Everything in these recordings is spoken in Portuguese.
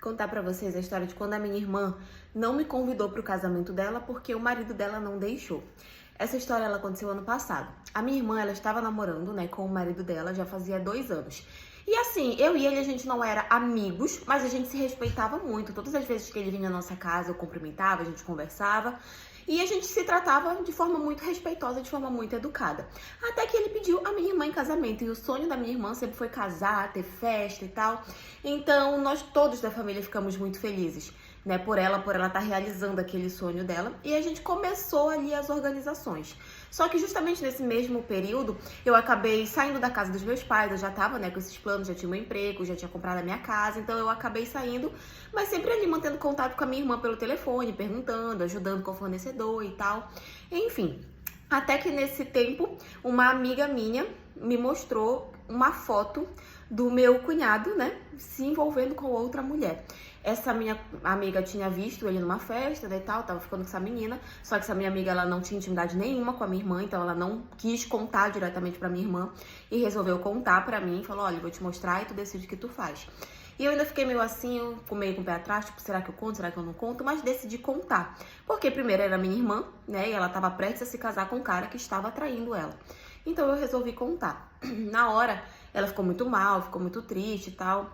contar pra vocês a história de quando a minha irmã não me convidou pro casamento dela porque o marido dela não deixou. Essa história ela aconteceu ano passado. A minha irmã, ela estava namorando, né, com o marido dela já fazia 2 anos. E assim, eu e ele, a gente não era amigos, mas a gente se respeitava muito. Todas as vezes que ele vinha na nossa casa, eu cumprimentava, a gente conversava. E a gente se tratava de forma muito respeitosa, de forma muito educada. Até que ele pediu a minha irmã em casamento. E o sonho da minha irmã sempre foi casar, ter festa e tal. Então, nós todos da família ficamos muito felizes, né, por ela estar realizando aquele sonho dela. E a gente começou ali as organizações. Só que justamente nesse mesmo período, eu acabei saindo da casa dos meus pais. Eu já tava, né, com esses planos, já tinha um emprego, já tinha comprado a minha casa. Então eu acabei saindo, mas sempre ali mantendo contato com a minha irmã pelo telefone, perguntando, ajudando com o fornecedor e tal. Enfim, até que nesse tempo, uma amiga minha me mostrou uma foto do meu cunhado, né, se envolvendo com outra mulher. Essa minha amiga tinha visto ele numa festa, né, e tal, tava ficando com essa menina, só que essa minha amiga, ela não tinha intimidade nenhuma com a minha irmã, então ela não quis contar diretamente pra minha irmã e resolveu contar pra mim, falou, olha, eu vou te mostrar e tu decide o que tu faz. E eu ainda fiquei meio assim, meio com o pé atrás, tipo, será que eu conto, será que eu não conto? Mas decidi contar, porque primeiro era minha irmã, né, e ela tava prestes a se casar com um cara que estava traindo ela. Então eu resolvi contar. Na hora, ela ficou muito mal, ficou muito triste e tal.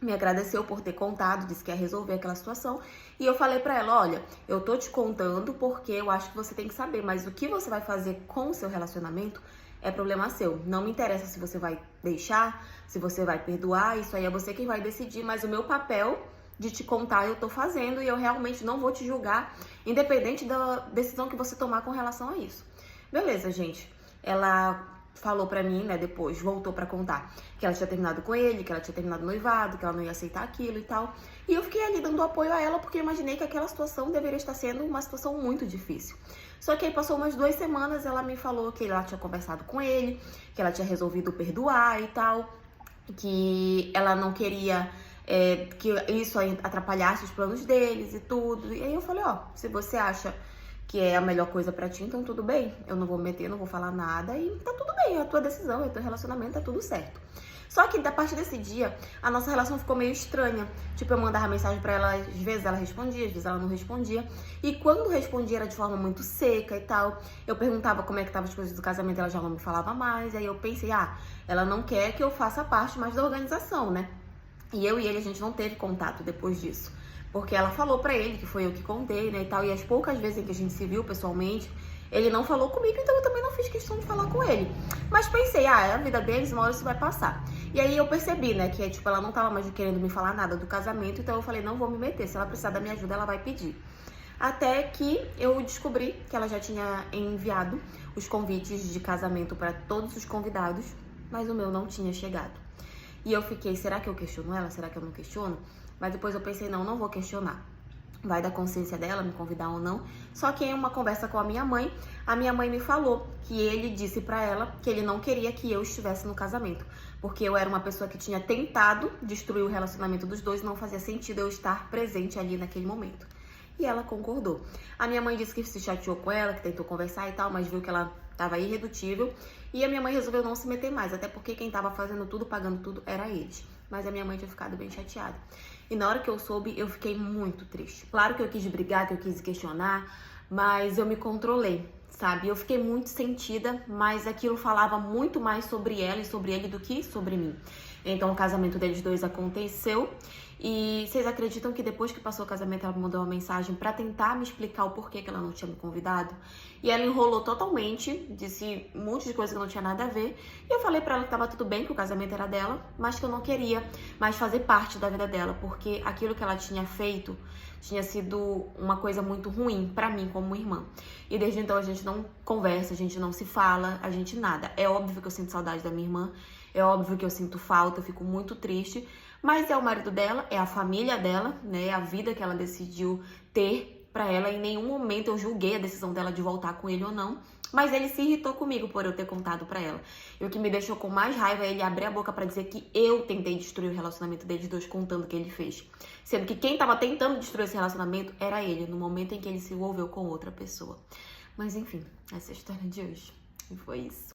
Me agradeceu por ter contado, disse que ia resolver aquela situação. E eu falei pra ela, olha, eu tô te contando porque eu acho que você tem que saber, mas o que você vai fazer com o seu relacionamento é problema seu. Não me interessa se você vai deixar, se você vai perdoar, isso aí é você quem vai decidir, mas o meu papel de te contar eu tô fazendo e eu realmente não vou te julgar, independente da decisão que você tomar com relação a isso. Beleza, gente. Ela falou pra mim, né, depois, voltou pra contar que ela tinha terminado com ele, que ela tinha terminado o noivado, que ela não ia aceitar aquilo e tal. E eu fiquei ali dando apoio a ela porque eu imaginei que aquela situação deveria estar sendo uma situação muito difícil. Só que aí passou umas 2 semanas, ela me falou que ela tinha conversado com ele, que ela tinha resolvido perdoar e tal, que ela não queria que isso atrapalhasse os planos deles e tudo. E aí eu falei, ó, se você acha que é a melhor coisa pra ti, então tudo bem. Eu não vou me meter, não vou falar nada e tá tudo bem, é a tua decisão, é o teu relacionamento, tá tudo certo. Só que a partir desse dia, a nossa relação ficou meio estranha. Tipo, eu mandava mensagem pra ela, às vezes ela respondia, às vezes ela não respondia. E quando respondia era de forma muito seca e tal. Eu perguntava como é que tava as coisas do casamento, ela já não me falava mais. Aí eu pensei, ela não quer que eu faça parte mais da organização, né? E eu e ele, a gente não teve contato depois disso. Porque ela falou pra ele que foi eu que contei, né, e tal. E as poucas vezes em que a gente se viu pessoalmente, ele não falou comigo, então eu também não fiz questão de falar com ele. Mas pensei, é a vida deles, uma hora isso vai passar. E aí eu percebi, né, que tipo, ela não tava mais querendo me falar nada do casamento, então eu falei, não vou me meter. Se ela precisar da minha ajuda, ela vai pedir. Até que eu descobri que ela já tinha enviado os convites de casamento para todos os convidados, mas o meu não tinha chegado. E eu fiquei, será que eu questiono ela? Será que eu não questiono? Mas depois eu pensei, não vou questionar. Vai da consciência dela me convidar ou não. Só que em uma conversa com a minha mãe me falou que ele disse pra ela que ele não queria que eu estivesse no casamento. Porque eu era uma pessoa que tinha tentado destruir o relacionamento dos dois, não fazia sentido eu estar presente ali naquele momento. E ela concordou. A minha mãe disse que se chateou com ela, que tentou conversar e tal, mas viu que ela estava irredutível. E a minha mãe resolveu não se meter mais, até porque quem estava fazendo tudo, pagando tudo, era eles. Mas a minha mãe tinha ficado bem chateada. E na hora que eu soube, eu fiquei muito triste. Claro que eu quis brigar, que eu quis questionar, mas eu me controlei, sabe? Eu fiquei muito sentida, mas aquilo falava muito mais sobre ela e sobre ele do que sobre mim. Então o casamento deles dois aconteceu e vocês acreditam que depois que passou o casamento ela me mandou uma mensagem pra tentar me explicar o porquê que ela não tinha me convidado? E ela enrolou totalmente, disse um monte de coisa que não tinha nada a ver. E eu falei pra ela que tava tudo bem, que o casamento era dela, mas que eu não queria mais fazer parte da vida dela, porque aquilo que ela tinha feito tinha sido uma coisa muito ruim pra mim como irmã. E desde então a gente não conversa, a gente não se fala, a gente nada. É óbvio que eu sinto saudade da minha irmã, é óbvio que eu sinto falta, eu fico muito triste, mas é o marido dela, é a família dela, né? É a vida que ela decidiu ter pra ela. Em nenhum momento eu julguei a decisão dela de voltar com ele ou não, mas ele se irritou comigo por eu ter contado pra ela. E o que me deixou com mais raiva é ele abrir a boca pra dizer que eu tentei destruir o relacionamento deles dois contando o que ele fez. Sendo que quem tava tentando destruir esse relacionamento era ele, no momento em que ele se envolveu com outra pessoa. Mas enfim, essa é a história de hoje. E foi isso.